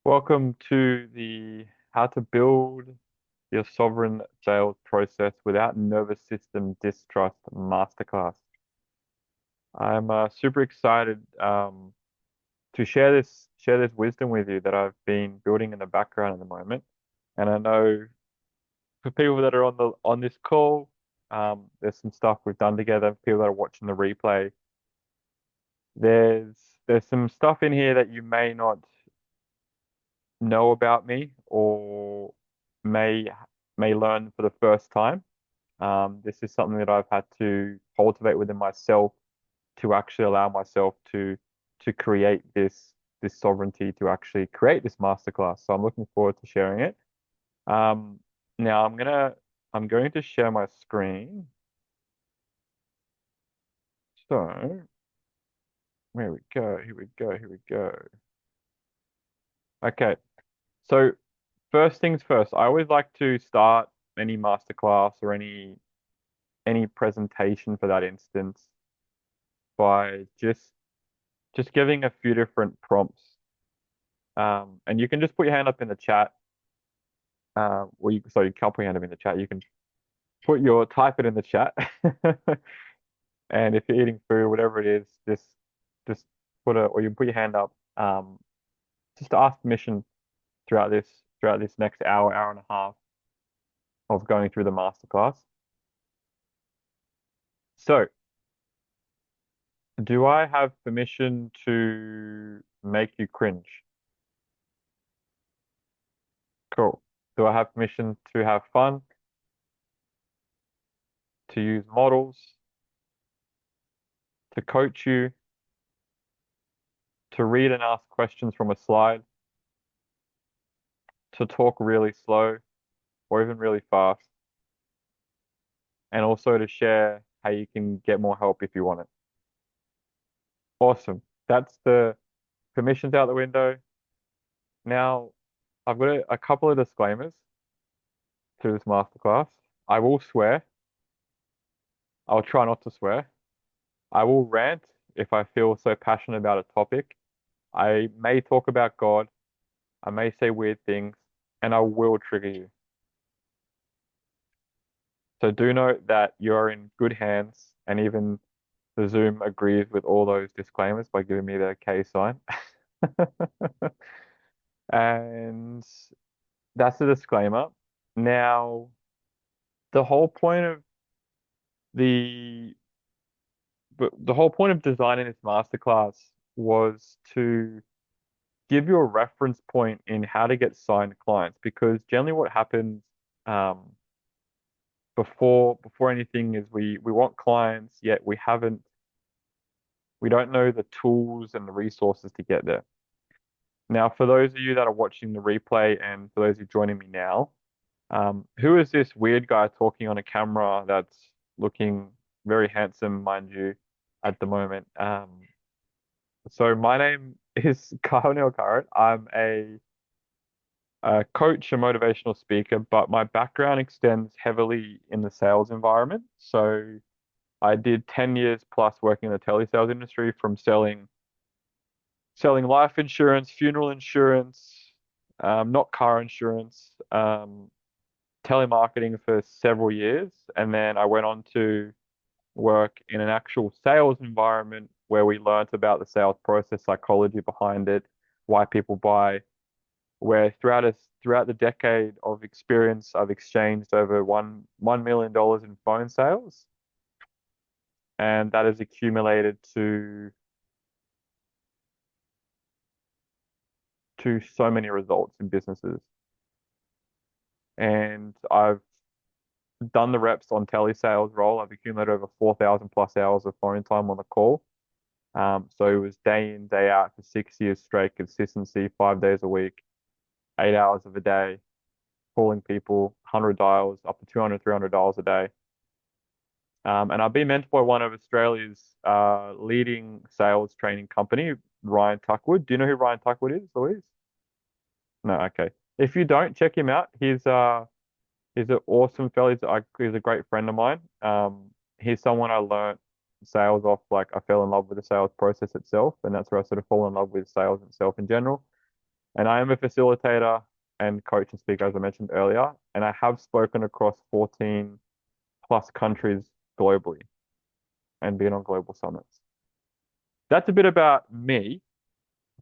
Welcome to the How to Build Your Sovereign Sales Process Without Nervous System Distrust Masterclass. I'm super excited to share this wisdom with you that I've been building in the background at the moment. And I know for people that are on this call, there's some stuff we've done together. People that are watching the replay, there's there's some stuff in here that you may not know about me or may may learn for the first time. This is something that I've had to cultivate within myself to actually allow myself to create this sovereignty to actually create this masterclass. So I'm looking forward to sharing it. Um, now I'm going to share my screen. So here we go, here we go, here we go. Okay, so first things first, I always like to start any masterclass or any presentation for that instance by just giving a few different prompts. And you can just put your hand up in the chat. You can't put your hand up in the chat. You can type it in the chat. And if you're eating food, whatever it is, just or you can put your hand up. Just to ask permission throughout this next hour and a half of going through the masterclass. So, do I have permission to make you cringe? Cool. Do I have permission to have fun, to use models, to coach you, to read and ask questions from a slide, to talk really slow or even really fast, and also to share how you can get more help if you want it? Awesome. That's the permissions out the window. Now, I've got a couple of disclaimers to this masterclass. I will swear. I'll try not to swear. I will rant if I feel so passionate about a topic. I may talk about God. I may say weird things, and I will trigger you. So do note that you're in good hands, and even the Zoom agrees with all those disclaimers by giving me the K sign. And that's the disclaimer. Now, the whole point of the the whole point of designing this masterclass was to give you a reference point in how to get signed clients, because generally what happens um, before anything is we want clients, yet we don't know the tools and the resources to get there. Now, for those of you that are watching the replay and for those of you joining me now, who is this weird guy talking on a camera that's looking very handsome, mind you, at the moment? So my name is Kyal Currant. I'm a coach, a motivational speaker, but my background extends heavily in the sales environment. So I did 10 years plus working in the telesales industry, from selling life insurance, funeral insurance, not car insurance, telemarketing for several years. And then I went on to work in an actual sales environment where we learnt about the sales process, psychology behind it, why people buy, where throughout the decade of experience, I've exchanged over $1 million in phone sales, and that has accumulated to so many results in businesses. And I've done the reps on telesales role. I've accumulated over 4,000 plus hours of phone time on the call. So it was day in, day out for 6 years straight, consistency, 5 days a week, 8 hours of a day, calling people, 100 dials, up to 200, $300 a day. And I've been mentored by one of Australia's leading sales training company, Ryan Tuckwood. Do you know who Ryan Tuckwood is, Louise? No, okay. If you don't, check him out. He's an awesome fella. He's a great friend of mine. He's someone I learned sales off. Like, I fell in love with the sales process itself, and that's where I sort of fall in love with sales itself in general. And I am a facilitator and coach and speaker, as I mentioned earlier, and I have spoken across 14 plus countries globally and been on global summits. That's a bit about me,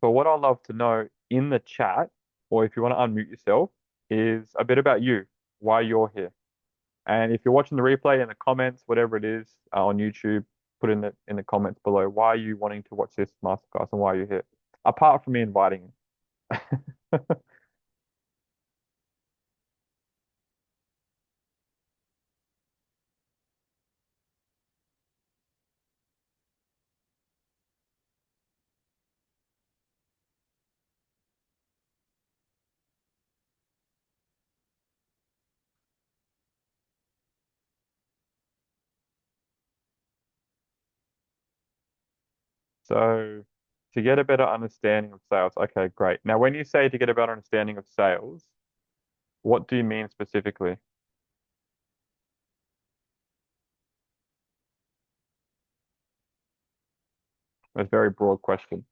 but what I'd love to know in the chat, or if you want to unmute yourself, is a bit about you, why you're here. And if you're watching the replay in the comments, whatever it is on YouTube, put in the comments below why are you wanting to watch this masterclass and why you're here, apart from me inviting you. So, to get a better understanding of sales, okay, great. Now, when you say to get a better understanding of sales, what do you mean specifically? A very broad question.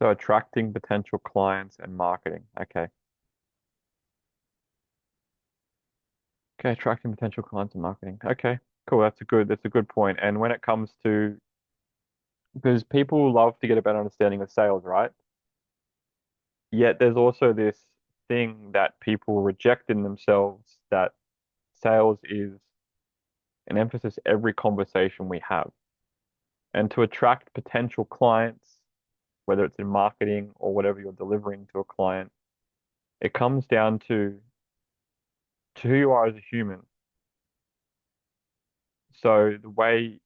So, attracting potential clients and marketing. Okay. Okay, attracting potential clients and marketing. Okay, cool. That's a good point. And when it comes to, because people love to get a better understanding of sales, right? Yet there's also this thing that people reject in themselves that sales is an emphasis every conversation we have. And to attract potential clients, whether it's in marketing or whatever you're delivering to a client, it comes down to who you are as a human. So the way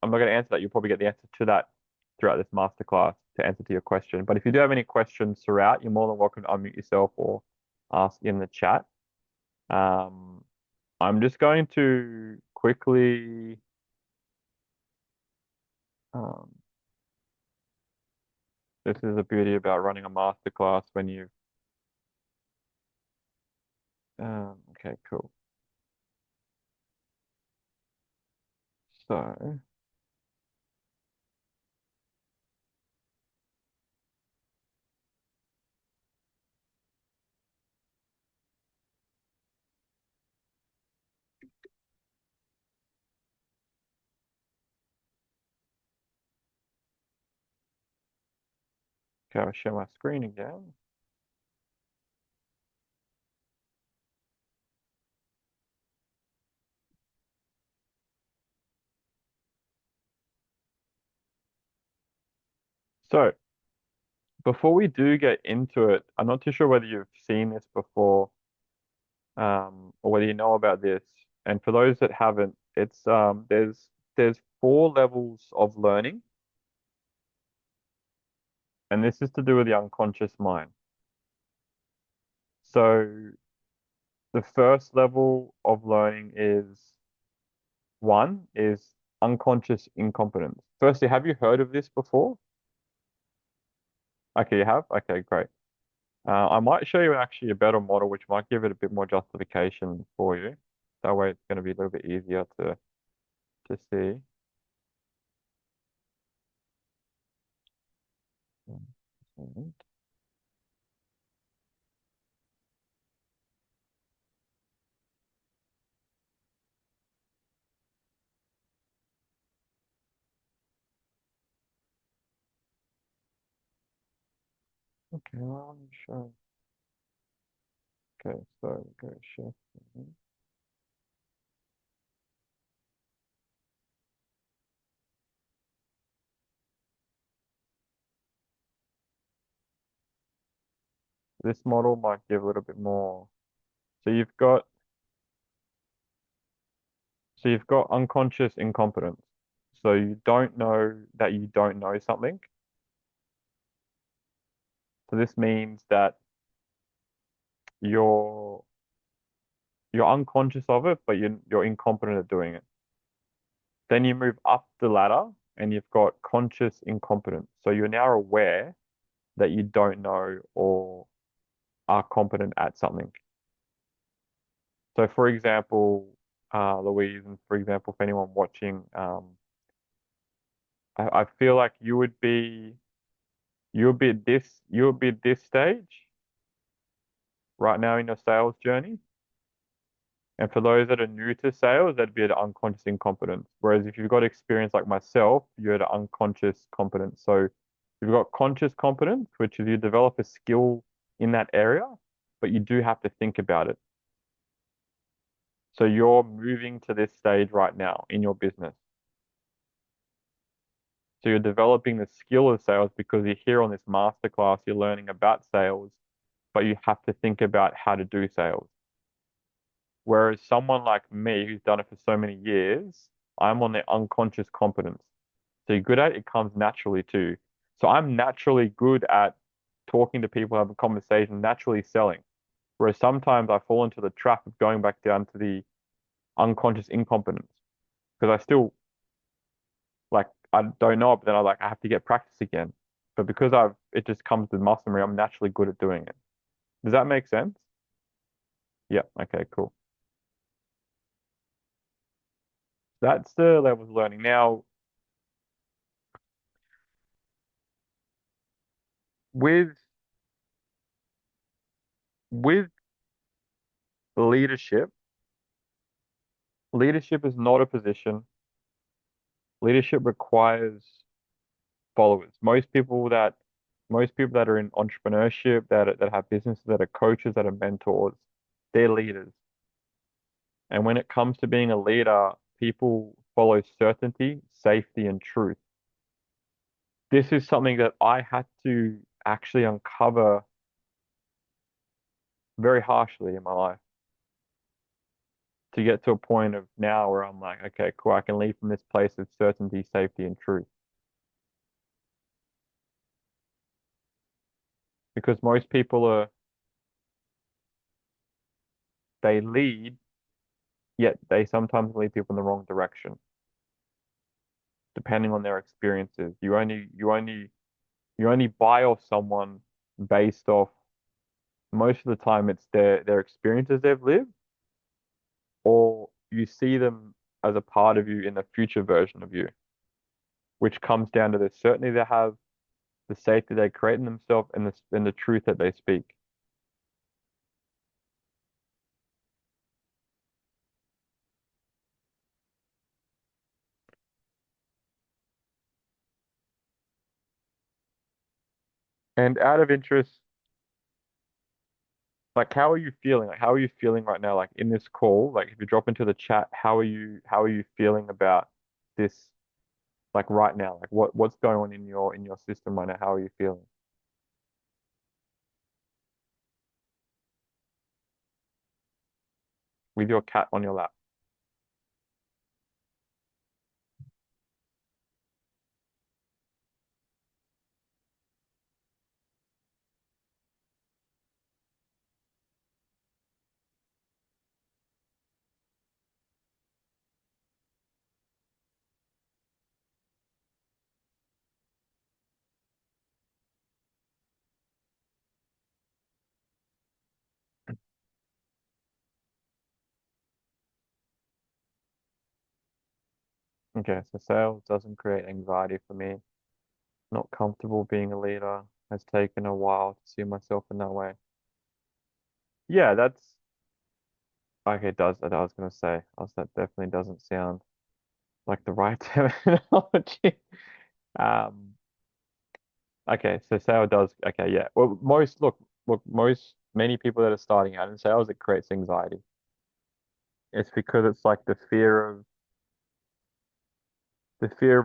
I'm not going to answer that, you'll probably get the answer to that throughout this masterclass to answer to your question. But if you do have any questions throughout, you're more than welcome to unmute yourself or ask in the chat. Um, I'm just going to quickly, um, this is the beauty about running a masterclass when you, okay, cool. So, okay, I'll share my screen again. So, before we do get into it, I'm not too sure whether you've seen this before, or whether you know about this. And for those that haven't, it's there's four levels of learning, and this is to do with the unconscious mind. So the first level of learning is unconscious incompetence. Firstly, have you heard of this before? Okay, you have? Okay, great. I might show you actually a better model, which might give it a bit more justification for you. That way it's going to be a little bit easier to see. Okay, I'll show. Okay, so go shift. This model might give a little bit more. So you've got unconscious incompetence. So you don't know that you don't know something. So this means that you're you're unconscious of it, but you're incompetent at doing it. Then you move up the ladder and you've got conscious incompetence. So you're now aware that you don't know or are competent at something. So for example, Louise, and for example, for anyone watching, I feel like you would be at this stage right now in your sales journey. And for those that are new to sales, that'd be at unconscious incompetence. Whereas if you've got experience like myself, you're at unconscious competence. So you've got conscious competence, which is you develop a skill in that area, but you do have to think about it. So you're moving to this stage right now in your business. So you're developing the skill of sales because you're here on this masterclass, you're learning about sales, but you have to think about how to do sales. Whereas someone like me who's done it for so many years, I'm on the unconscious competence. So you're good at it, it comes naturally too. So I'm naturally good at talking to people, having conversation, naturally selling. Whereas sometimes I fall into the trap of going back down to the unconscious incompetence because I still like I don't know, but then I have to get practice again. But because it just comes with muscle memory, I'm naturally good at doing it. Does that make sense? Yeah. Okay, cool. That's the levels of learning. Now, with with leadership, leadership is not a position. Leadership requires followers. Most people that are in entrepreneurship, that have businesses, that are coaches, that are mentors, they're leaders. And when it comes to being a leader, people follow certainty, safety, and truth. This is something that I had to actually uncover very harshly in my life to get to a point of now where I'm like, okay, cool, I can leave from this place of certainty, safety, and truth. Because most people they lead, yet they sometimes lead people in the wrong direction, depending on their experiences. You only buy off someone based off most of the time it's their experiences they've lived, or you see them as a part of you in the future version of you, which comes down to the certainty they have, the safety they create in themselves, and the truth that they speak. And out of interest, like how are you feeling? Like how are you feeling right now? Like in this call, like if you drop into the chat, how are you feeling about this like right now? Like what's going on in your system right now? How are you feeling with your cat on your lap? Okay, so sales doesn't create anxiety for me. Not comfortable being a leader. Has taken a while to see myself in that way. Yeah, that's okay. It does. I was gonna say, that definitely doesn't sound like the right terminology. Um, okay, so sales does. Okay, yeah. Well, many people that are starting out in sales, it creates anxiety. It's because it's like the fear of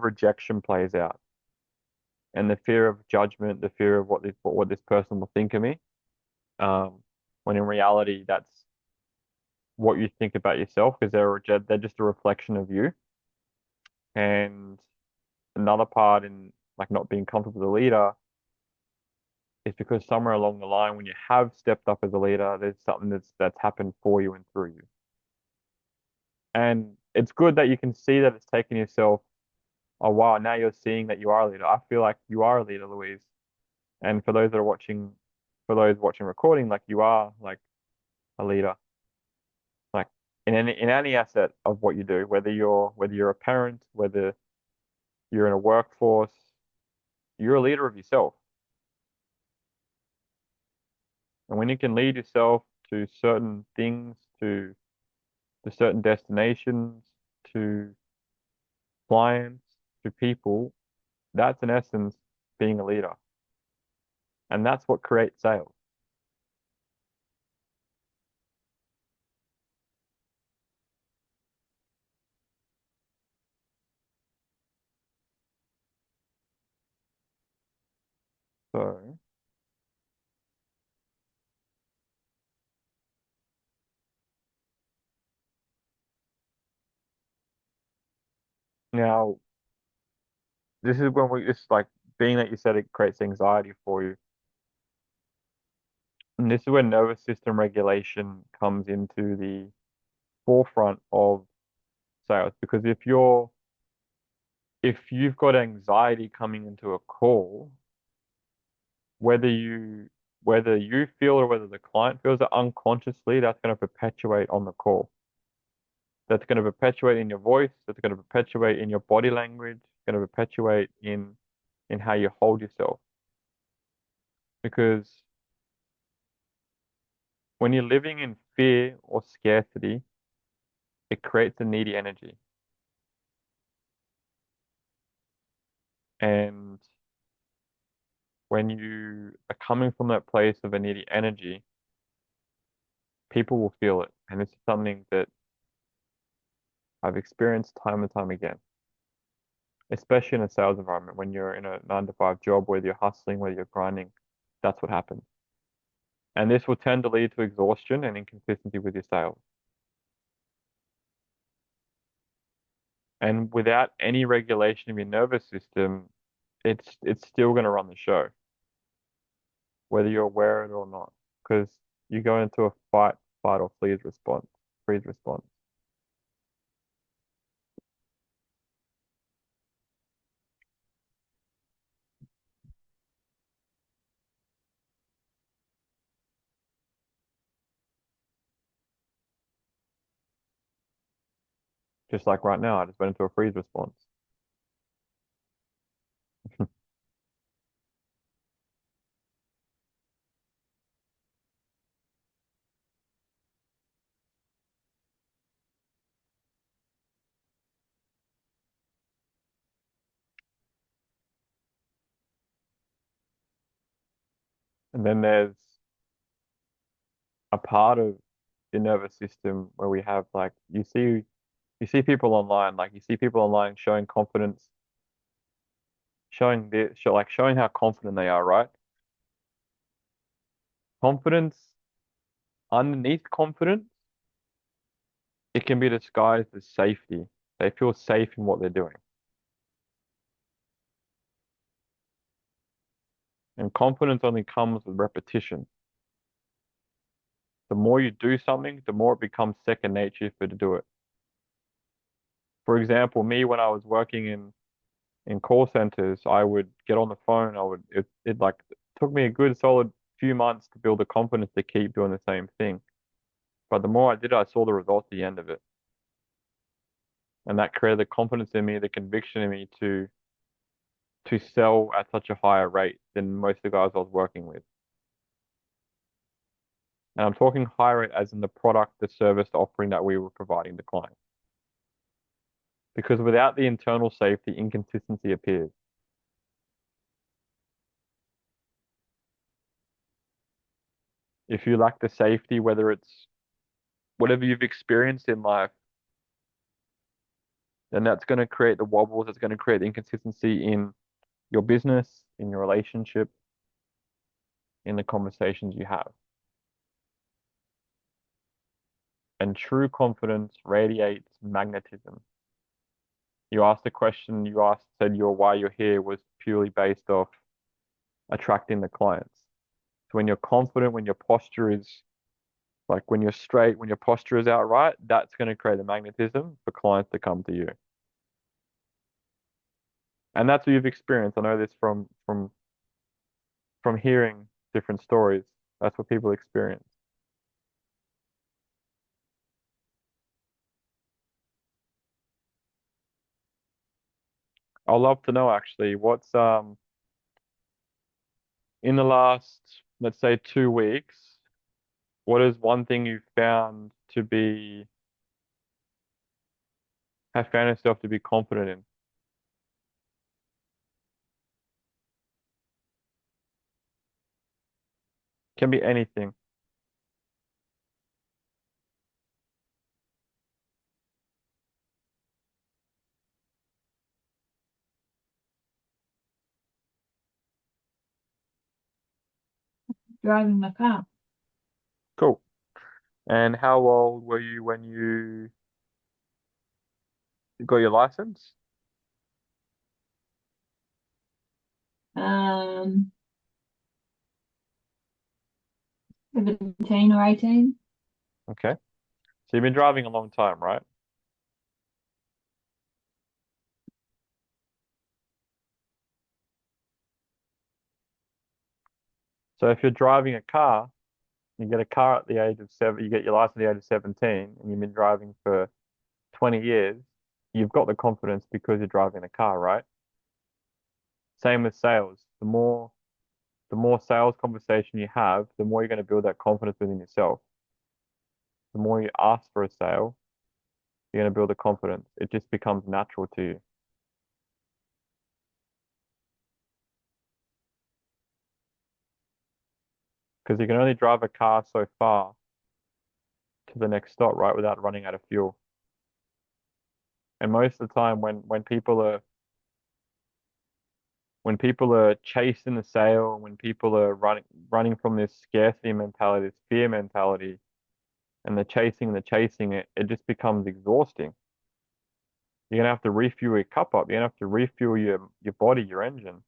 rejection plays out, and the fear of judgment, the fear of what this person will think of me. Um, when in reality, that's what you think about yourself because they're just a reflection of you. And another part in like not being comfortable with a leader It's because somewhere along the line, when you have stepped up as a leader, there's something that's happened for you and through you. And it's good that you can see that it's taken yourself a while. Now you're seeing that you are a leader. I feel like you are a leader, Louise. And for those watching recording, like you are like a leader, like in any asset of what you do, whether you're a parent, whether you're in a workforce, you're a leader of yourself. And when you can lead yourself to certain things, to certain destinations, to clients, to people, that's in essence being a leader. And that's what creates sales. So now this is when we it's like being that you said it creates anxiety for you. And this is where nervous system regulation comes into the forefront of sales. Because if you've got anxiety coming into a call, whether you whether you feel or whether the client feels it unconsciously, that's going to perpetuate on the call. That's going to perpetuate in your voice, that's going to perpetuate in your body language, going to perpetuate in how you hold yourself. Because when you're living in fear or scarcity, it creates a needy energy. And when you are coming from that place of a needy energy, people will feel it. And this is something that I've experienced time and time again, especially in a sales environment when you're in a 9 to 5 job, whether you're hustling, whether you're grinding, that's what happens. And this will tend to lead to exhaustion and inconsistency with your sales. And without any regulation of your nervous system, it's still going to run the show, whether you're aware of it or not, because you go into a fight or freeze response. Just like right now, I just went into a freeze response. And then there's a part of the nervous system where we have like you see people online, like you see people online showing confidence, showing how confident they are, right? Confidence, underneath confidence, it can be disguised as safety. They feel safe in what they're doing. And confidence only comes with repetition. The more you do something, the more it becomes second nature for you to do it. For example, me when I was working in call centers, I would get on the phone. It like took me a good solid few months to build the confidence to keep doing the same thing. But the more I did, I saw the results at the end of it, and that created the confidence in me, the conviction in me to sell at such a higher rate than most of the guys I was working with. And I'm talking high rate as in the product, the service, the offering that we were providing the client. Because without the internal safety, inconsistency appears. If you lack the safety, whether it's whatever you've experienced in life, then that's going to create the wobbles. It's going to create inconsistency in your business, in your relationship, in the conversations you have. And true confidence radiates magnetism. You asked the question, said why you're here was purely based off attracting the clients. So when you're confident, when your posture is like when you're straight, when your posture is out right, that's going to create a magnetism for clients to come to you. And that's what you've experienced. I know this from hearing different stories. That's what people experience. I'd love to know actually what's in the last, let's say 2 weeks, what is one thing you found to be have found yourself to be confident in? Can be anything. Driving my car. Cool. And how old were you when you got your license? Um, 17 or 18. Okay. So you've been driving a long time, right? So if you're driving a car, you get a car at the age of seven, you get your license at the age of 17, and you've been driving for 20 years, you've got the confidence because you're driving a car, right? Same with sales. The more sales conversation you have, the more you're going to build that confidence within yourself. The more you ask for a sale, you're going to build the confidence. It just becomes natural to you because you can only drive a car so far to the next stop, right, without running out of fuel. And most of the time, when people are chasing the sale, when people are running from this scarcity mentality, this fear mentality, and they're chasing it, it just becomes exhausting. You're gonna have to refuel your cup up. You're gonna have to refuel your body, your engine.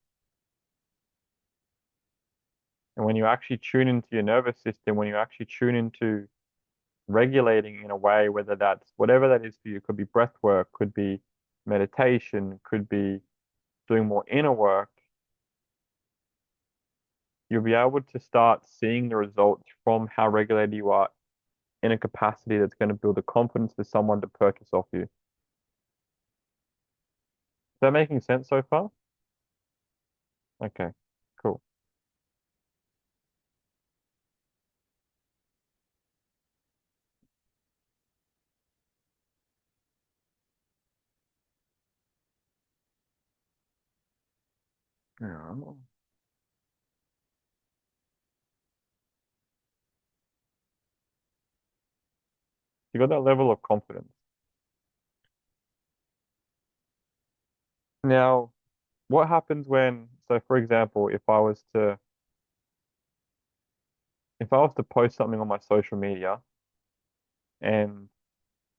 And when you actually tune into your nervous system, when you actually tune into regulating in a way, whether that's whatever that is for you, could be breath work, could be meditation, could be doing more inner work, you'll be able to start seeing the results from how regulated you are in a capacity that's going to build the confidence for someone to purchase off you. Is that making sense so far? Okay, cool. Yeah. You got that level of confidence. Now, what happens so for example, if I was to post something on my social media and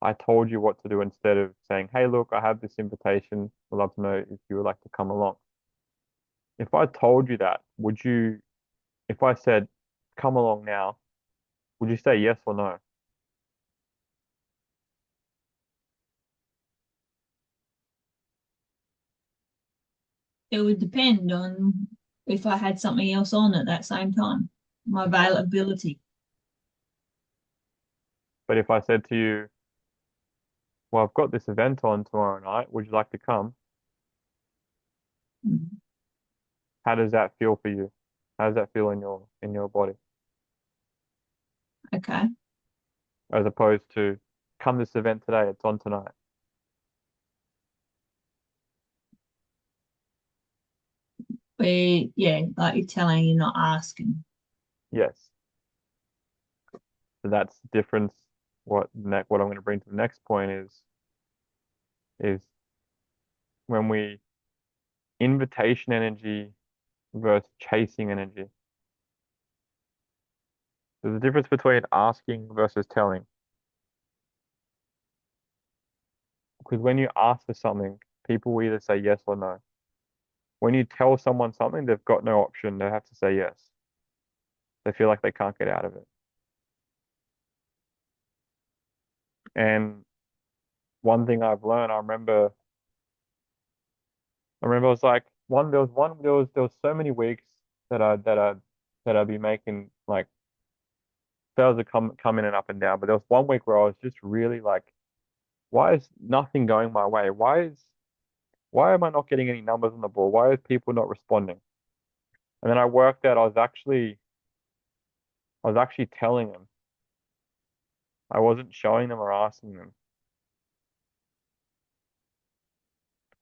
I told you what to do instead of saying, hey, look, I have this invitation. I'd love to know if you would like to come along. If I told you that, if I said, come along now, would you say yes or no? It would depend on if I had something else on at that same time, my availability. But if I said to you, well, I've got this event on tomorrow night, would you like to come? Mm. How does that feel for you? How does that feel in your body? Okay. As opposed to, come this event today, it's on tonight. Yeah, like you're telling, you're not asking. Yes. So that's the difference. What I'm going to bring to the next point is when we invitation energy versus chasing energy. There's a difference between asking versus telling. Because when you ask for something, people will either say yes or no. When you tell someone something, they've got no option. They have to say yes. They feel like they can't get out of it. And one thing I've learned, I remember it was like there was so many weeks that I'd be making like sales would come in and up and down, but there was one week where I was just really like, why is nothing going my way? Why am I not getting any numbers on the board? Why are people not responding? And then I worked out I was actually telling them. I wasn't showing them or asking them.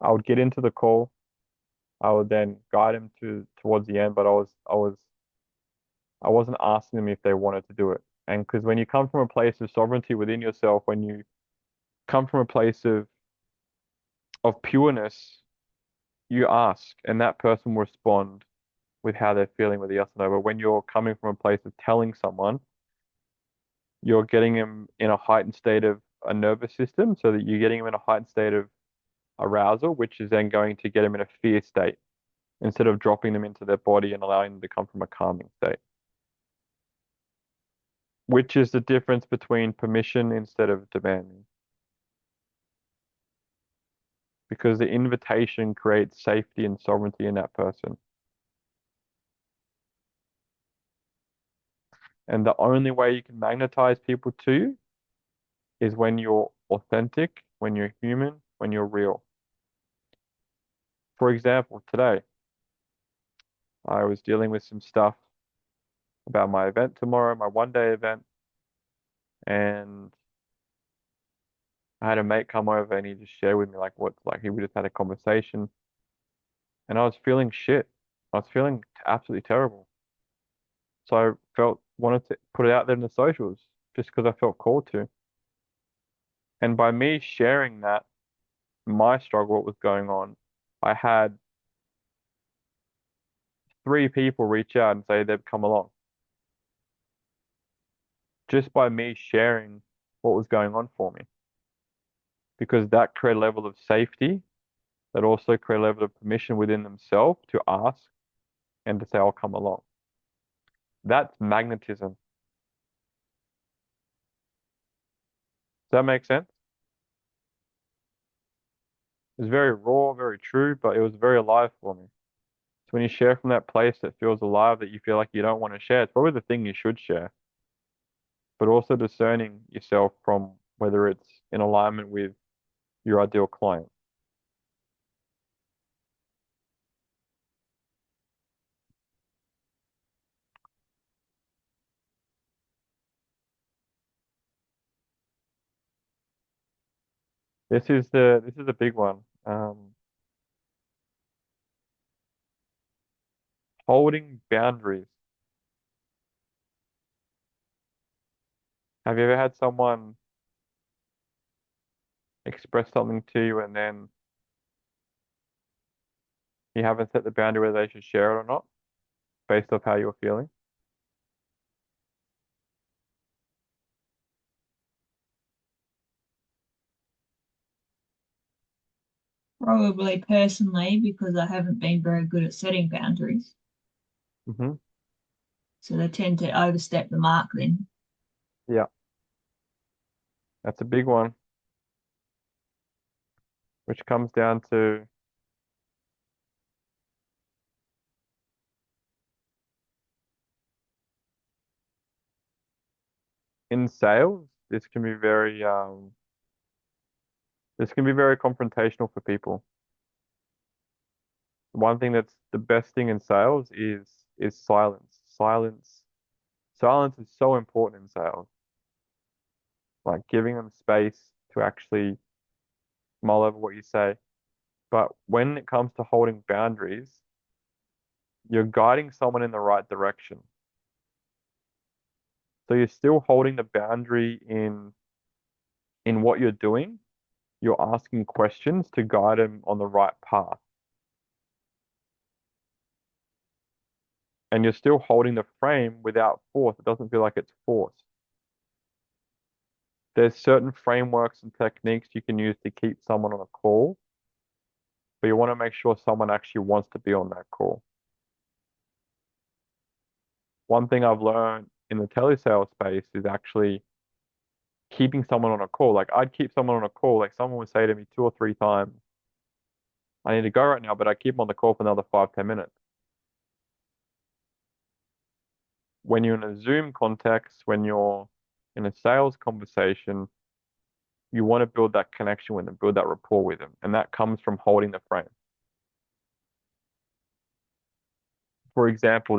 I would get into the call. I would then guide them towards the end, but I wasn't asking them if they wanted to do it. And because when you come from a place of sovereignty within yourself, when you come from a place of pureness, you ask, and that person will respond with how they're feeling with a yes or no. But when you're coming from a place of telling someone, you're getting them in a heightened state of a nervous system, so that you're getting them in a heightened state of arousal, which is then going to get them in a fear state instead of dropping them into their body and allowing them to come from a calming state. Which is the difference between permission instead of demanding. Because the invitation creates safety and sovereignty in that person. And the only way you can magnetize people to you is when you're authentic, when you're human, when you're real. For example, today I was dealing with some stuff about my event tomorrow, my 1 day event, and I had a mate come over and he just shared with me we just had a conversation and I was feeling shit. I was feeling absolutely terrible. So I wanted to put it out there in the socials just because I felt called to. And by me sharing that, my struggle, what was going on, I had 3 people reach out and say they've come along. Just by me sharing what was going on for me. Because that created a level of safety, that also created a level of permission within themselves to ask and to say, I'll come along. That's magnetism. Does that make sense? It's very raw, very true, but it was very alive for me. So when you share from that place that feels alive, that you feel like you don't want to share, it's probably the thing you should share. But also discerning yourself from whether it's in alignment with your ideal client. This is a big one. Holding boundaries. Have you ever had someone express something to you and then you haven't set the boundary whether they should share it or not, based off how you're feeling? Probably personally because I haven't been very good at setting boundaries. Hmm. So they tend to overstep the mark then. Yeah, that's a big one, which comes down to in sales, this can be very confrontational for people. One thing that's the best thing in sales is silence. Silence is so important in sales. Like giving them space to actually mull over what you say. But when it comes to holding boundaries, you're guiding someone in the right direction. So you're still holding the boundary in what you're doing. You're asking questions to guide them on the right path. And you're still holding the frame without force. It doesn't feel like it's forced. There's certain frameworks and techniques you can use to keep someone on a call, but you want to make sure someone actually wants to be on that call. one thing I've learned in the telesales space is actually keeping someone on a call. Like I'd keep someone on a call, like someone would say to me 2 or 3 times, I need to go right now, but I keep them on the call for another 5, 10 minutes. When you're in a Zoom context, when you're in a sales conversation, you want to build that connection with them, build that rapport with them. And that comes from holding the frame. For example,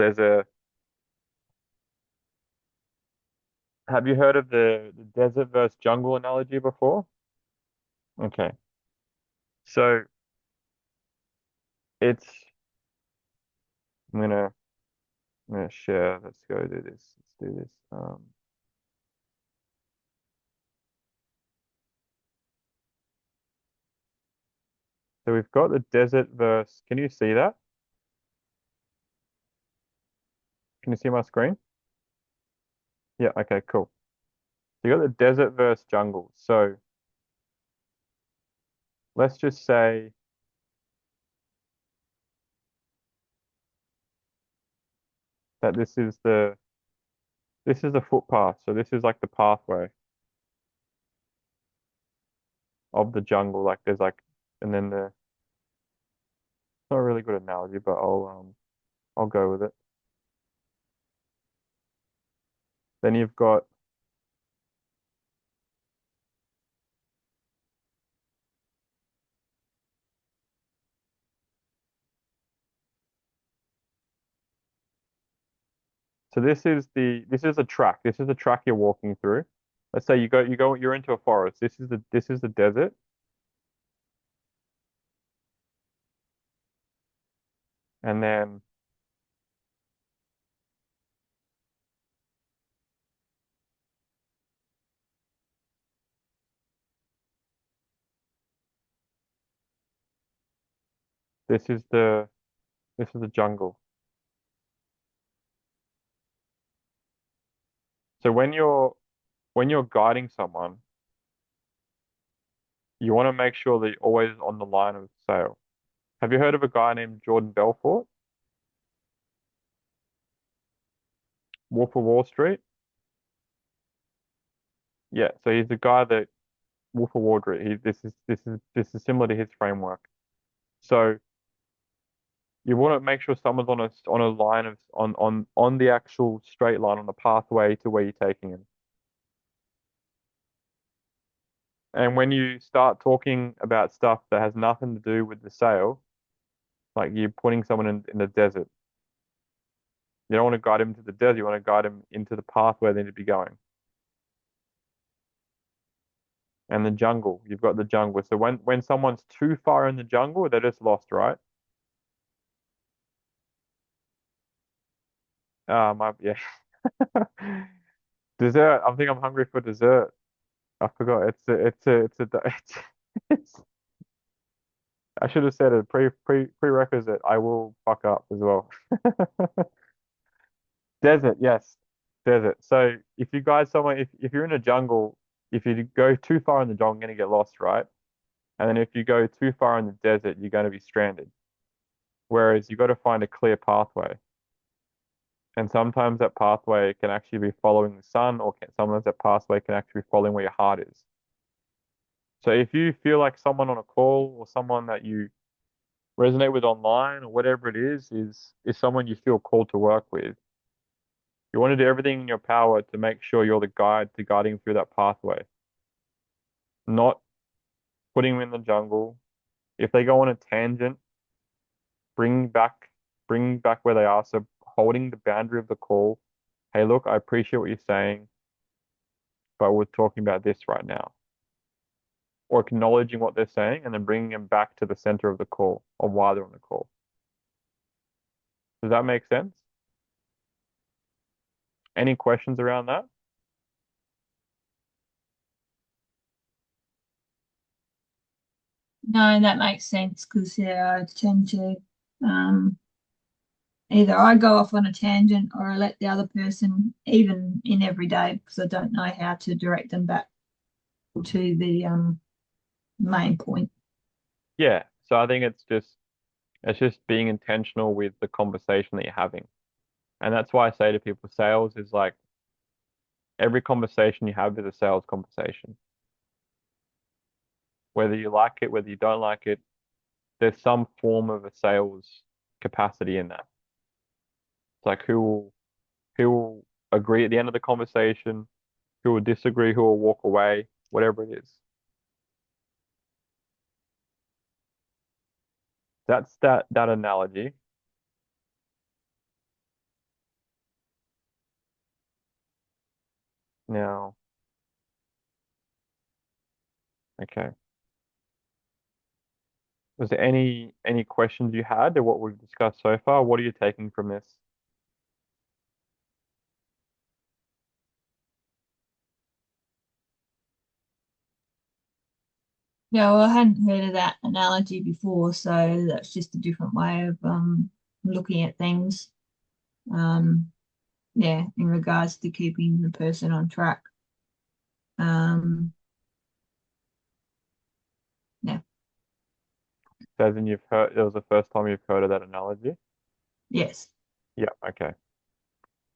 have you heard of the desert versus jungle analogy before? Okay. So it's, I'm gonna, I'm gonna share. Let's go do this. Let's do this. So we've got the desert versus, can you see that? Can you see my screen? Yeah, okay, cool. So you got the desert versus jungle. So let's just say that this is the footpath. So this is like the pathway of the jungle. Like there's like, and then the, it's not a really good analogy, but I'll go with it. Then you've got, so this is a track. This is the track you're walking through. Let's say you're into a forest. This is the desert, and then this is the jungle. So when you're guiding someone, you want to make sure that you're always on the line of sail. Have you heard of a guy named Jordan Belfort? Wolf of Wall Street? Yeah, so he's the guy that Wolf of Wall Street. This is similar to his framework. So you want to make sure someone's on a line of on the actual straight line on the pathway to where you're taking them. And when you start talking about stuff that has nothing to do with the sail, like you're putting someone in the desert, you don't want to guide them to the desert. You want to guide them into the path where they need to be going. And the jungle, you've got the jungle. So when someone's too far in the jungle, they're just lost, right? Yeah. Dessert. I think I'm hungry for dessert. I forgot. It's, I should have said a prerequisite. I will fuck up as well. Desert, yes, desert. So if you guys somewhere, if you're in a jungle, if you go too far in the jungle, you're gonna get lost, right? And then if you go too far in the desert, you're going to be stranded. Whereas you got to find a clear pathway. And sometimes that pathway can actually be following the sun, or sometimes that pathway can actually be following where your heart is. So if you feel like someone on a call or someone that you resonate with online or whatever it is someone you feel called to work with, you want to do everything in your power to make sure you're the guide to guiding through that pathway, not putting them in the jungle. If they go on a tangent, bring back bring back where they are. So holding the boundary of the call. Hey, look, I appreciate what you're saying, but we're talking about this right now. Or acknowledging what they're saying and then bringing them back to the center of the call or why they're on the call. Does that make sense? Any questions around that? No, that makes sense because yeah, I tend to um, either I go off on a tangent or I let the other person, even in every day, because I don't know how to direct them back to the main point. Yeah. So I think it's just being intentional with the conversation that you're having. And that's why I say to people, sales is like every conversation you have is a sales conversation. Whether you like it, whether you don't like it, there's some form of a sales capacity in that. It's like who will agree at the end of the conversation, who will disagree, who will walk away, whatever it is. That's that analogy. Now, okay. Was there any questions you had or what we've discussed so far? What are you taking from this? Yeah, well, I hadn't heard of that analogy before, so that's just a different way of looking at things. Um, yeah, in regards to keeping the person on track. Um, yeah, As in you've heard, it was the first time you've heard of that analogy? yes. Yeah, okay.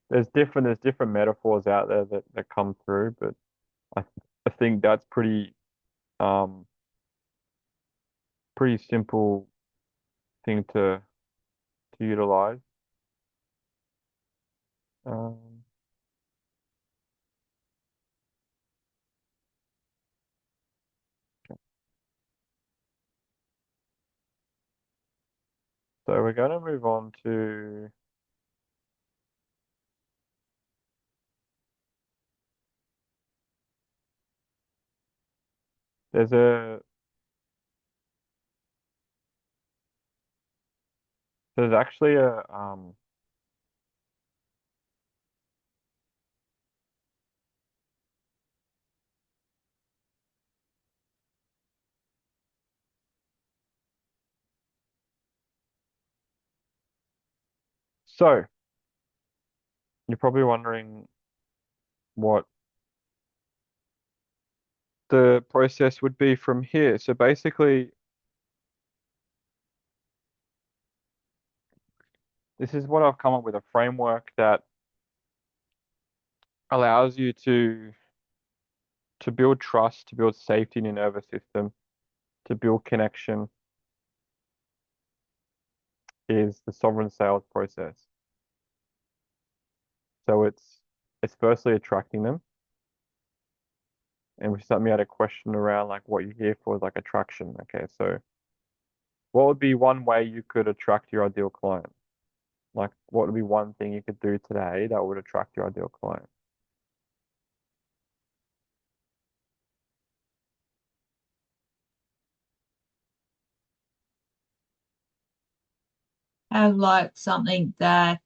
There's different metaphors out there that come through, but I I think that's um pretty simple thing to utilize. Um, so we're going to move on to there's a there's actually a so you're probably wondering what the process would be from here. So basically, this is what I've come up with a framework that allows you to build trust, to build safety in your nervous system, to build connection is the sovereign sales process. So it's firstly attracting them, and we something had a question around like what you're here for is like attraction. Okay, so what would be one way you could attract your ideal client? Like what would be one thing you could do today that would attract your ideal client? Have like something that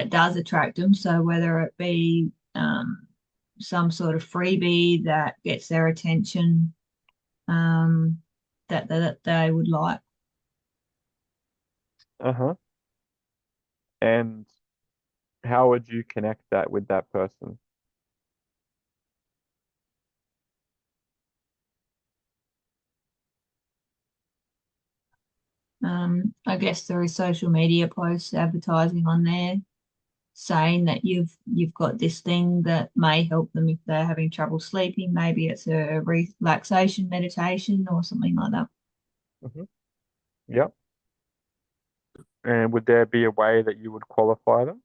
does attract them. So whether it be some sort of freebie that gets their attention, um, that they would like. Uh-huh. And how would you connect that with that person? I guess there is social media posts advertising on there saying that you've got this thing that may help them if they're having trouble sleeping. Maybe it's a relaxation meditation or something like that. Hmm. Yep. And would there be a way that you would qualify them?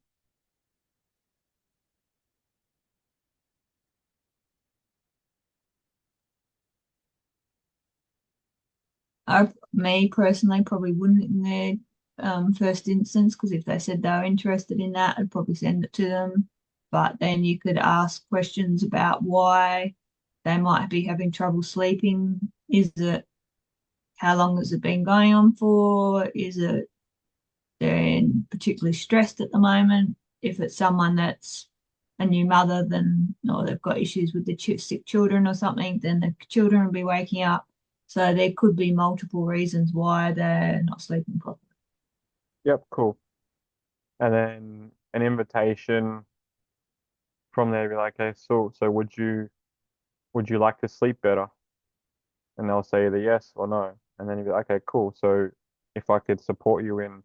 Me personally probably wouldn't in their first instance because if they said they were interested in that, I'd probably send it to them. But then you could ask questions about why they might be having trouble sleeping. Is it how long has it been going on for? Is it they're particularly stressed at the moment? If it's someone that's a new mother, then or they've got issues with the sick children or something, then the children will be waking up. So there could be multiple reasons why they're not sleeping properly. Yep, cool. And then an invitation from there, be like, okay, so would you like to sleep better? And they'll say either yes or no. And then you'd be like, okay, cool. So if I could support you in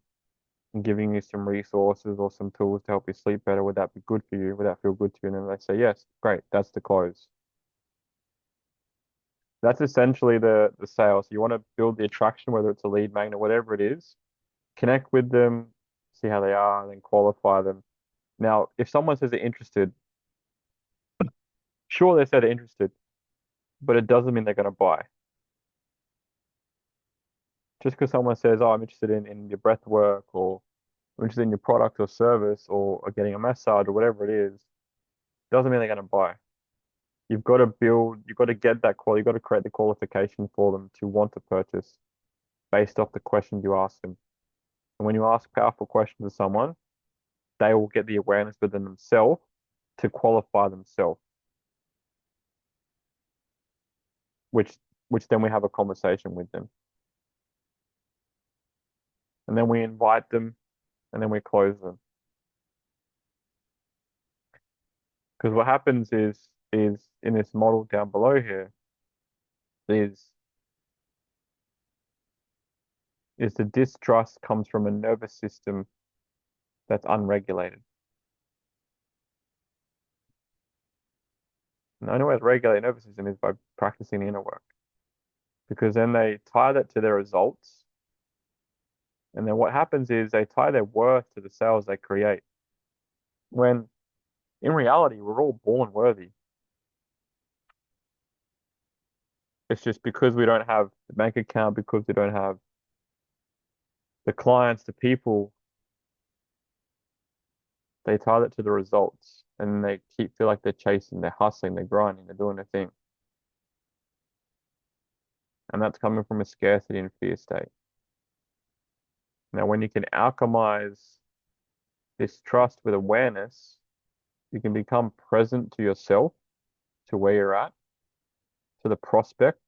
and giving you some resources or some tools to help you sleep better, would that be good for you? Would that feel good to you? And then they say, yes, great, that's the close. That's essentially the sale. So you want to build the attraction, whether it's a lead magnet, whatever it is, connect with them, see how they are, and then qualify them. Now, if someone says they're interested, sure, they said they're interested, but it doesn't mean they're going to buy. Just because someone says, oh, I'm interested in your breath work, or I'm interested in your product or service, or getting a massage or whatever it is, doesn't mean they're going to buy. You've got to get that call, you've got to create the qualification for them to want to purchase based off the questions you ask them. And when you ask powerful questions to someone, they will get the awareness within themselves to qualify themselves, which which then we have a conversation with them. And then we invite them and then we close them. Because what happens is in this model down below here is is the distrust comes from a nervous system that's unregulated. And the only way to regulate a nervous system is by practicing the inner work. Because then they tie that to their results. And then what happens is they tie their worth to the sales they create. When in reality, we're all born worthy. It's just because we don't have the bank account, because we don't have the clients, the people, they tie that to the results and they feel like they're chasing, they're hustling, they're grinding, they're doing their thing. And that's coming from a scarcity and fear state. Now, when you can alchemize this trust with awareness, you can become present to yourself, to where you're at, to the prospect,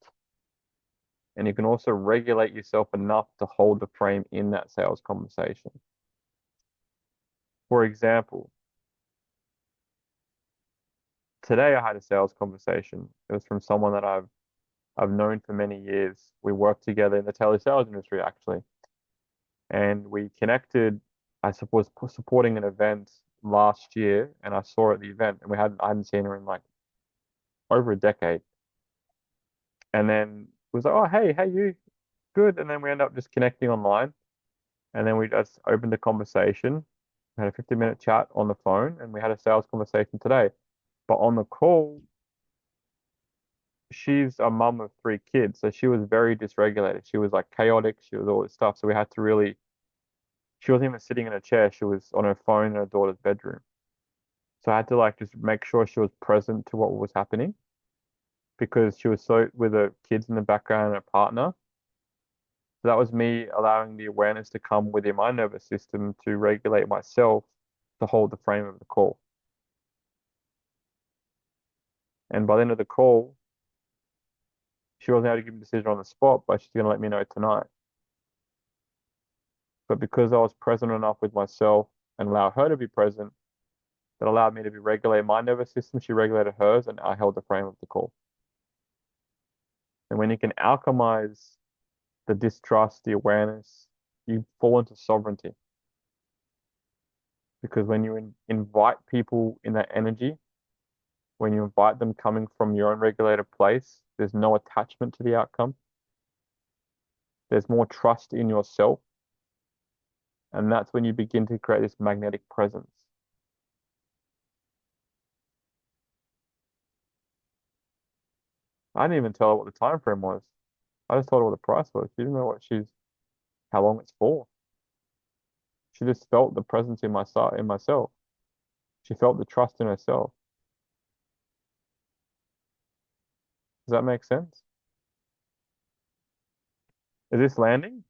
and you can also regulate yourself enough to hold the frame in that sales conversation. For example, today I had a sales conversation. It was from someone that I've known for many years. We worked together in the telesales industry actually, and we connected. I was supporting an event last year, and I saw her at the event, and I hadn't seen her in like over a decade. And then it was like, oh hey you, good. And then we end up just connecting online, and then we just opened a conversation, had a 50-minute chat on the phone, and we had a sales conversation today. But on the call, she's a mum of three kids, so she was very dysregulated. She was like chaotic. She was all this stuff. So we had to really, she wasn't even sitting in a chair. She was on her phone in her daughter's bedroom. So I had to like just make sure she was present to what was happening because she was so with her kids in the background and her partner. So that was me allowing the awareness to come within my nervous system to regulate myself to hold the frame of the call. And by the end of the call, she wasn't able to give a decision on the spot, but she's going to let me know tonight. But because I was present enough with myself and allow her to be present, that allowed me to be regulate my nervous system. She regulated hers, and I held the frame of the call. And when you can alchemize the distrust, the awareness, you fall into sovereignty. Because when you invite people in that energy, when you invite them coming from your own regulated place, there's no attachment to the outcome. There's more trust in yourself. And that's when you begin to create this magnetic presence. I didn't even tell her what the time frame was. I just told her what the price was. She didn't know how long it's for. She just felt the presence in myself. She felt the trust in herself. Does that make sense? Is this landing?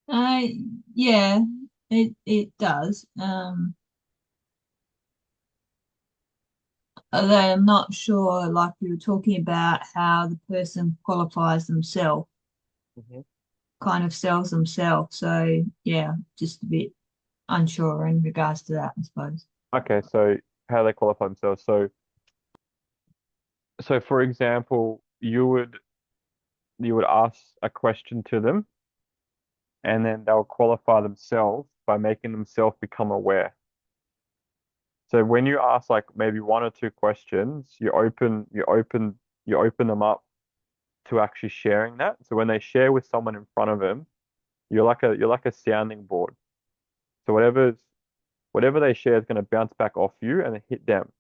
Uh, yeah, it does. Although I'm not sure, like you were talking about how the person qualifies themselves, Hmm. kind of sells themselves. So yeah, just a bit unsure in regards to that, I suppose. Okay, so how they qualify themselves. So So for example, you would ask a question to them and then they'll qualify themselves by making themselves become aware. So when you ask like maybe one or two questions, you open them up to actually sharing that. So when they share with someone in front of them, you're like a sounding board. So whatever they share is going to bounce back off you and then hit them.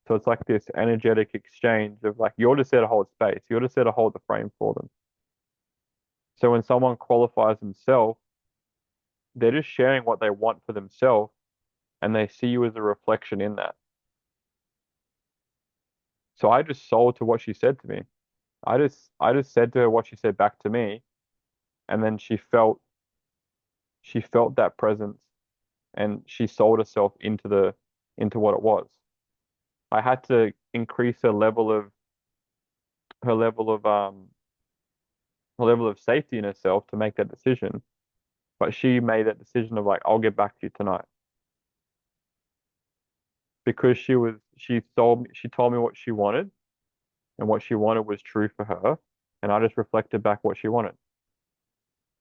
So it's like this energetic exchange of like you're just there to hold space. You're just there to hold the frame for them. So when someone qualifies themselves, they're just sharing what they want for themselves and they see you as a reflection in that. So I just sold to what she said to me. I just said to her what she said back to me, and then she felt that presence and she sold herself into what it was. I had to increase her level of her level of safety in herself to make that decision. But she made that decision of like, I'll get back to you tonight. Because she told me what she wanted, and what she wanted was true for her, and I just reflected back what she wanted.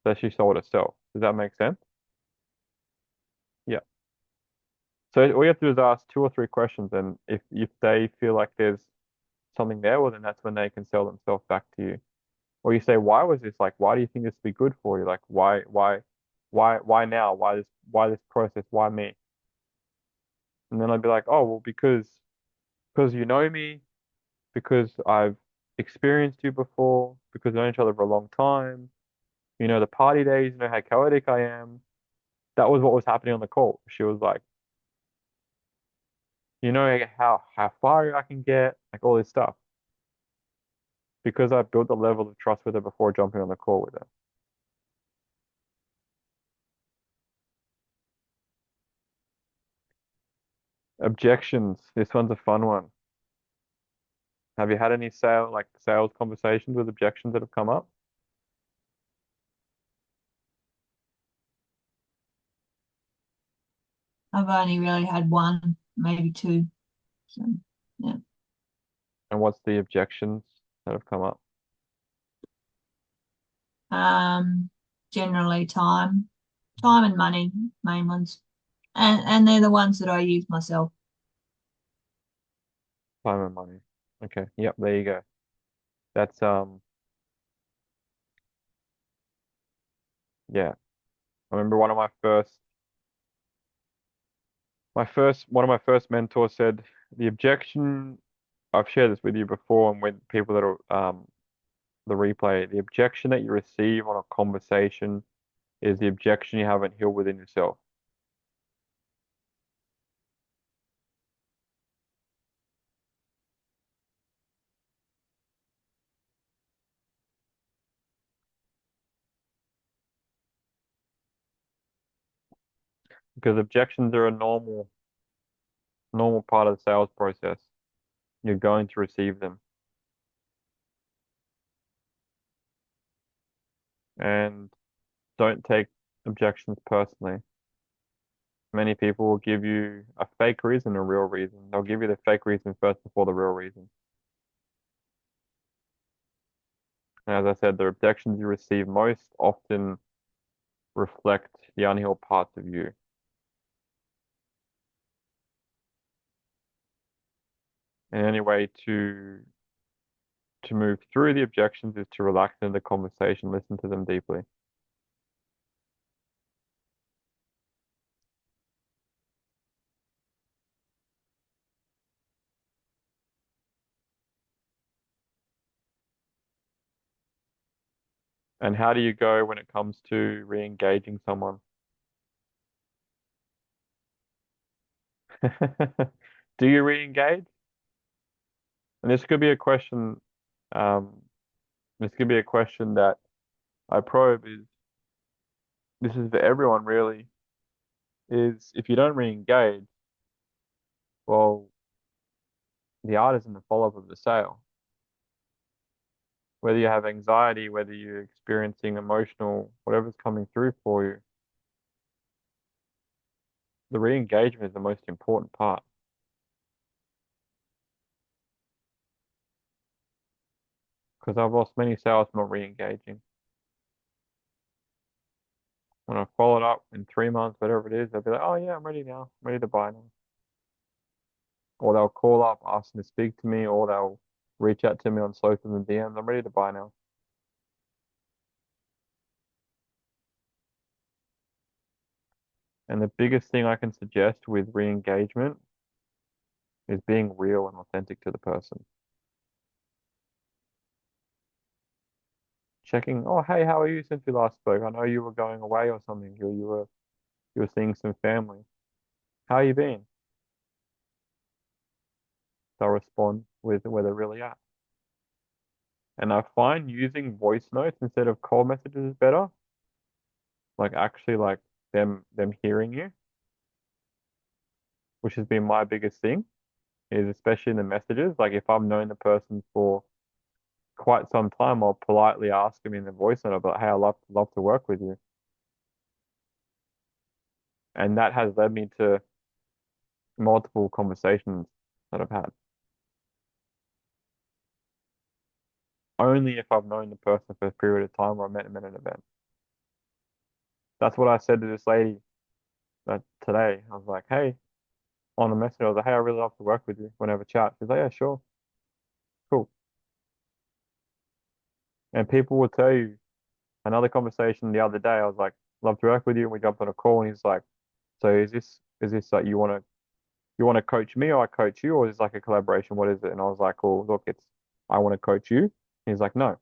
So she sold herself. Does that make sense? Yeah. So all you have to do is ask two or three questions, and if they feel like there's something there, well then that's when they can sell themselves back to you. Or you say, why was this like? Why do you think this would be good for you? Like, why now? Why this process? Why me? And then I'd be like, oh, well, because you know me, because I've experienced you before, because we've known each other for a long time. You know the party days, you know how chaotic I am. That was what was happening on the call. She was like, you know like, how far I can get, like all this stuff, because I built a level of trust with her before jumping on the call with her. Objections. This one's a fun one. Have you had any sales conversations with objections that have come up? I've only really had one, maybe two. So yeah. And what's the objections that have come up? Um, Generally time and money, main ones, and they're the ones that I use myself. Time and money. Okay. Yep, there you go. That's yeah. I remember one of my first mentors said the objection I've shared this with you before and with people that are the replay, the objection that you receive on a conversation is the objection you haven't healed within yourself. Because objections are a normal part of the sales process. You're going to receive them. And don't take objections personally. Many people will give you a fake reason, a real reason. They'll give you the fake reason first before the real reason. And as I said, the objections you receive most often reflect the unhealed parts of you. And the only way to move through the objections is to relax in the conversation, listen to them deeply. And how do you go when it comes to re-engaging someone? Do you re-engage? And this could be a question, um, this could be a question that I probe is this is for everyone really, is if you don't re-engage, well, the art is in the follow-up of the sale. Whether you have anxiety, whether you're experiencing emotional, whatever's coming through for you, the re-engagement is the most important part. because I've lost many sales not re-engaging. When I followed up in 3 months, whatever it is, they'll be like, "Oh yeah, I'm ready now. I'm ready to buy now." Or they'll call up asking to speak to me, or they'll reach out to me on social and DMs. I'm ready to buy now. And the biggest thing I can suggest with re-engagement is being real and authentic to the person. Checking, oh hey, how are you since we last spoke? I know you were going away or something. You were seeing some family. How you been? They'll respond with where they're really at. And I find using voice notes instead of call messages is better. Like actually like them hearing you, which has been my biggest thing, is especially in the messages. Like if I've known the person for quite some time, I'll politely ask them in the voice note, I'll be like, hey, I love to work with you. And that has led me to multiple conversations that I've had. Only if I've known the person for a period of time or I met them at an event. That's what I said to this lady today. I was like, hey, on the messenger, I was like, hey, I really love to work with you whenever chat. She's like, yeah, sure, cool. And people will tell you another conversation the other day, I was like, love to work with you. And we jumped on a call and he's like, so is this like you wanna coach me or I coach you, or is this like a collaboration? What is it? And I was like, well, look, it's I want to coach you. He's like, no.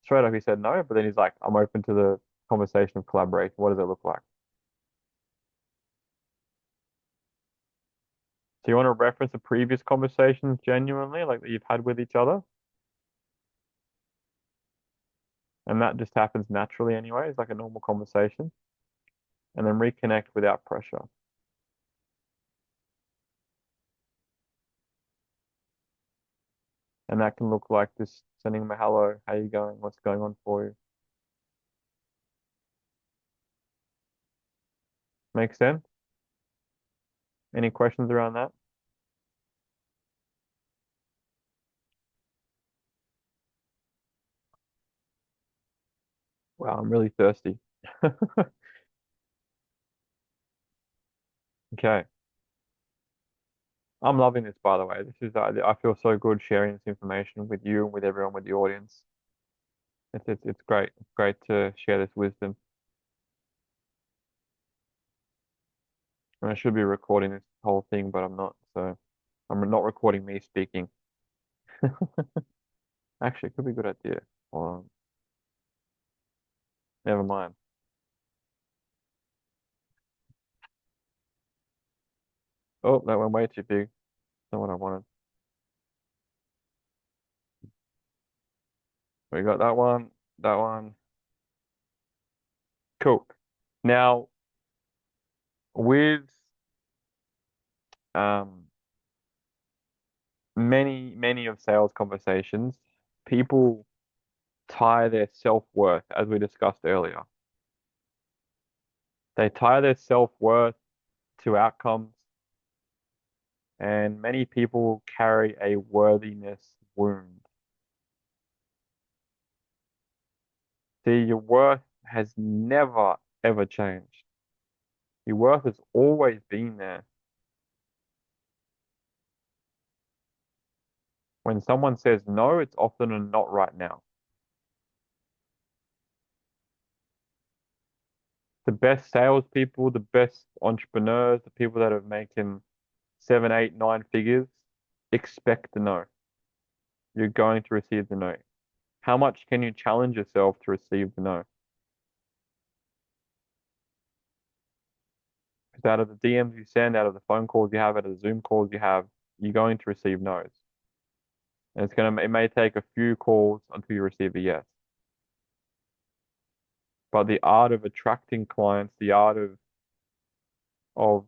Straight up he said no, but then he's like, I'm open to the conversation of collaboration. What does it look like? So you want to reference the previous conversations genuinely, like that you've had with each other? And that just happens naturally anyway. It's like a normal conversation. And then reconnect without pressure. And that can look like just sending them a hello, how you going? What's going on for you? Make sense? Any questions around that? Wow, I'm really thirsty. Okay. I'm loving this, by the way. I feel so good sharing this information with you and with everyone with the audience. It's great. It's great to share this wisdom. And I should be recording this whole thing, but I'm not. So I'm not recording me speaking. Actually, it could be a good idea. Hold never mind. Oh, that went way too big. Not what I wanted. We got that one. That one. Cool. Now, with um many of sales conversations, people tie their self-worth, as we discussed earlier. They tie their self-worth to outcomes, and many people carry a worthiness wound. See, your worth has never, ever changed. Your worth has always been there. When someone says no, it's often a not right now. The best salespeople, the best entrepreneurs, the people that are making seven, eight, nine figures, expect the no. You're going to receive the no. How much can you challenge yourself to receive the no? Because out of the DMs you send, out of the phone calls you have, out of the Zoom calls you have, you're going to receive no's. And it may take a few calls until you receive a yes. But the art of attracting clients, the art of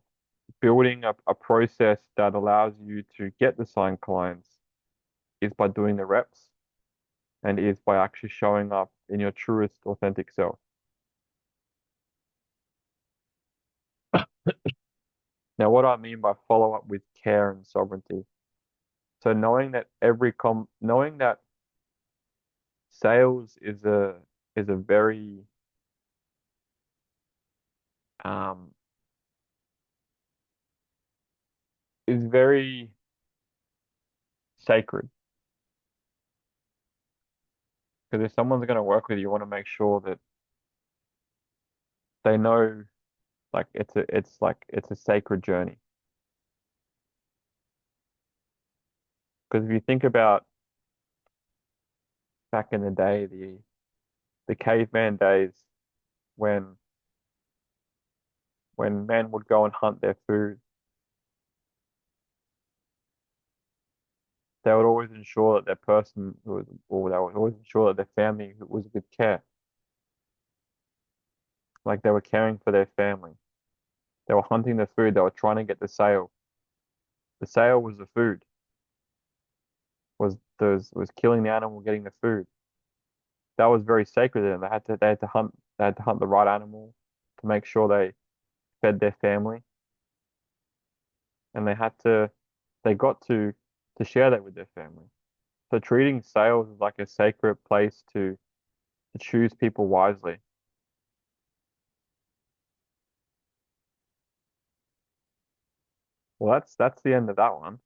building a process that allows you to get the signed clients is by doing the reps and is by actually showing up in your truest, authentic self. Now, what I mean by follow up with care and sovereignty. So knowing that sales is a very um is very sacred because if someone's going to work with you, you want to make sure that they know like it's a sacred journey. Because if you think about back in the day, the caveman days when men would go and hunt their food, they would always ensure that their person was, or they would always ensure that their family was with care. Like they were caring for their family. They were hunting the food. They were trying to get the sale. The sale was the food. Was killing the animal, getting the food. That was very sacred to them. They had to hunt the right animal to make sure they fed their family, and they got to share that with their family. So treating sales is like a sacred place to choose people wisely. Well, that's the end of that one.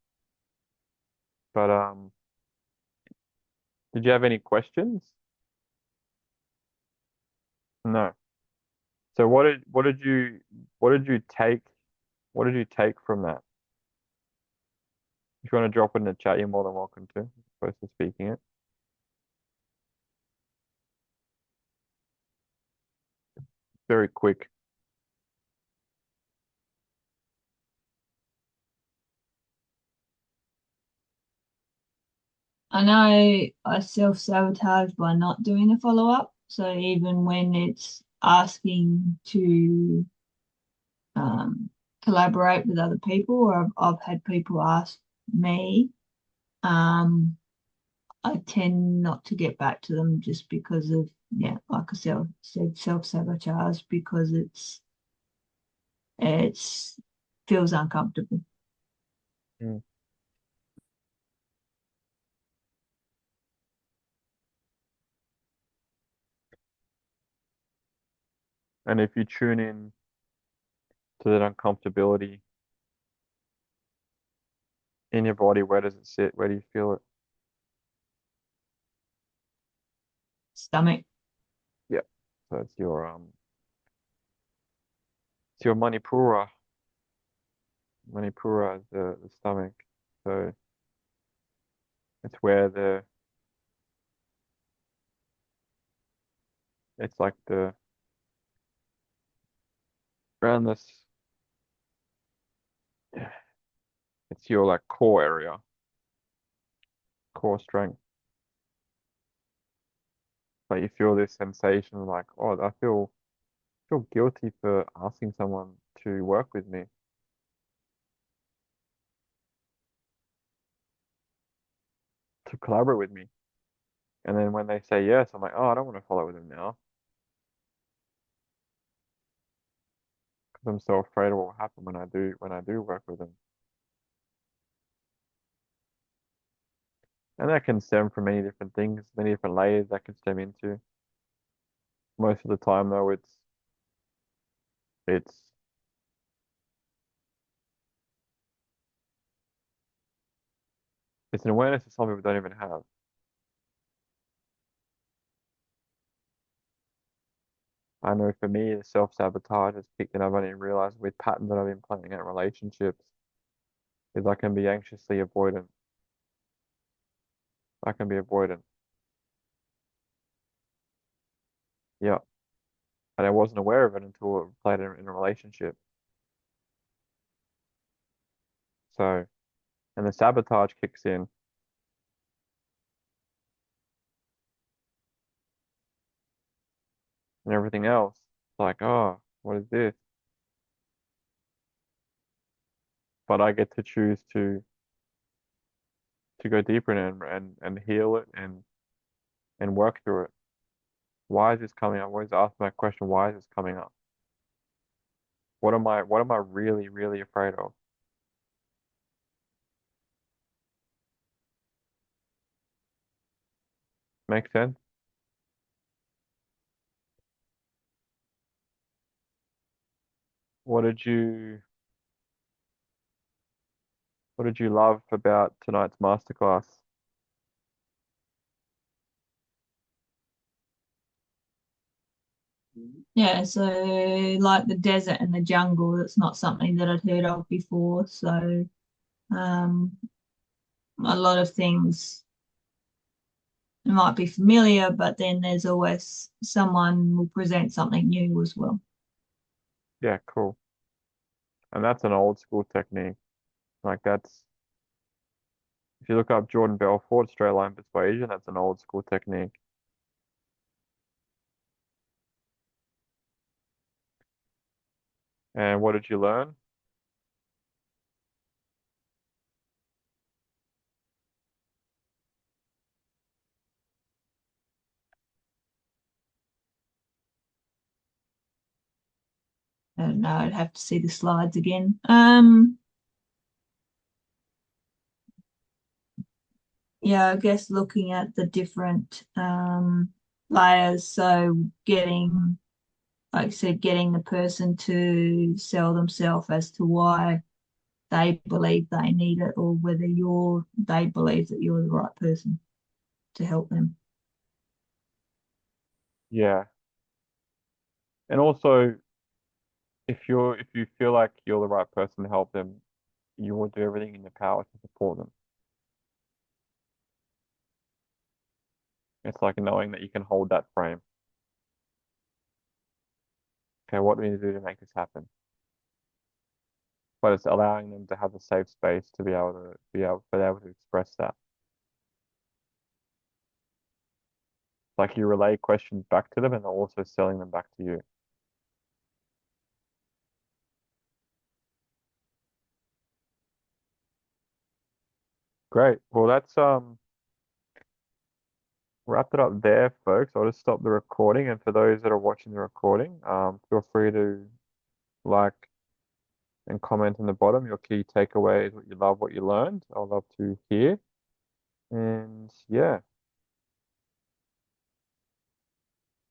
But did you have any questions? No. So what did you take what did you take from that? If you want to drop it in the chat, you're more than welcome to, as opposed to speaking it. Very quick. I know I self-sabotage by not doing a follow-up. So even when it's asking to um, collaborate with other people, or I've had people ask me, um, I tend not to get back to them just because of, yeah, like I said, self-sabotage because it's feels uncomfortable. Mm. And if you tune in to that uncomfortability in your body, where does it sit? Where do you feel it? Stomach. Yeah. So it's your Manipura. Manipura is the stomach. So it's where it's like the around this it's your like core area, core strength. Like you feel this sensation like, oh, feel guilty for asking someone to work with me, to collaborate with me. And then when they say yes, I'm like, oh, I don't want to follow with them now because I'm so afraid of what will happen when I do work with them. And that can stem from many different things, many different layers that can stem into. Most of the time though, it's it's an awareness of something we don't even have. I know for me, the self-sabotage has kicked in. I've only realized with patterns that I've been playing out in relationships is I can be anxiously avoidant. I can be avoidant. Yeah. And I wasn't aware of it until I played in a relationship. So, and the sabotage kicks in and everything else. Like, oh, what is this? But I get to choose to go deeper in it and heal it and work through it. Why is this coming up? I always ask my question, why is this coming up? What am I really, really afraid of? Make sense? what did you what did you love about tonight's masterclass? Yeah, so like the desert and the jungle, that's not something that I'd heard of before. So um, a lot of things might be familiar, but then there's always someone will present something new as well. Yeah, cool. And that's an old school technique. Like that's if you look up Jordan Belfort, straight line persuasion, that's an old school technique. And what did you learn? I don't know, I'd have to see the slides again. Yeah, I guess looking at the different layers, so getting, like I said, getting the person to sell themselves as to why they believe they need it or whether they believe that you're the right person to help them. Yeah. And also if you feel like you're the right person to help them, you will do everything in your power to support them. It's like knowing that you can hold that frame. Okay, what do we need to do to make this happen? But it's allowing them to have a safe space to be able to express that. Like you relay questions back to them and they're also selling them back to you. Great. Well, that's wrap it up there, folks. I'll just stop the recording. And for those that are watching the recording, feel free to like and comment in the bottom your key takeaways, what you love, what you learned. I'd love to hear. And yeah.